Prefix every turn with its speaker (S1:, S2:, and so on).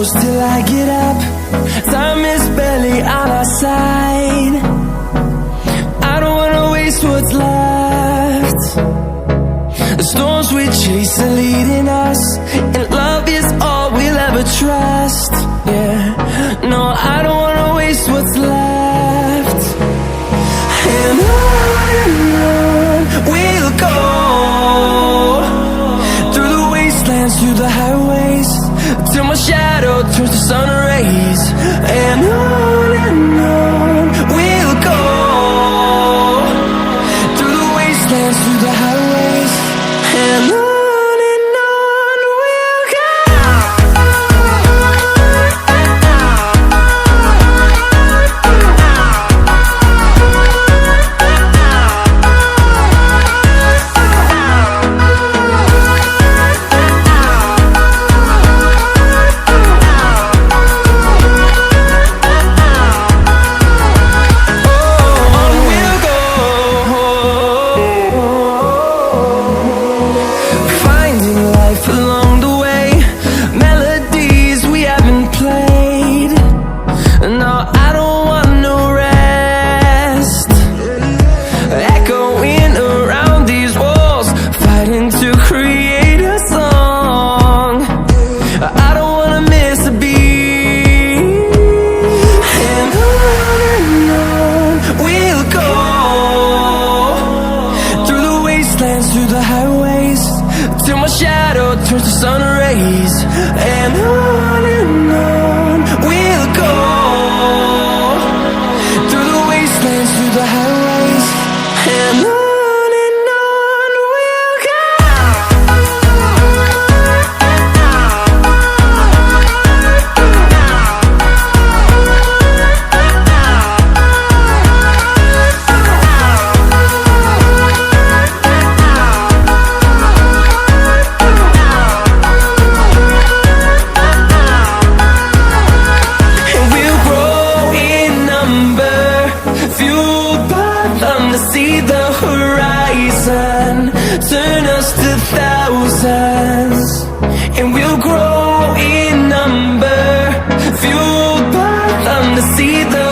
S1: close till I get up. Time is barely on our side. I don't wanna waste what's left. The storms we chase are leading us, and love is all we'll ever trust. Yeah, no, I don't wanna waste what's left. And on we'll go, through the wastelands, through the highways, till my shadow turns to sun rays. And on we'll go, through the wastelands, through the highways, and on we'll go. Through the highways, till my shadow turns to sun rays. And on we'll go, through the wastelands, through the highways, and on we'll go. To see the horizon, turn us to thousands, and we'll grow in number, fueled by them to see the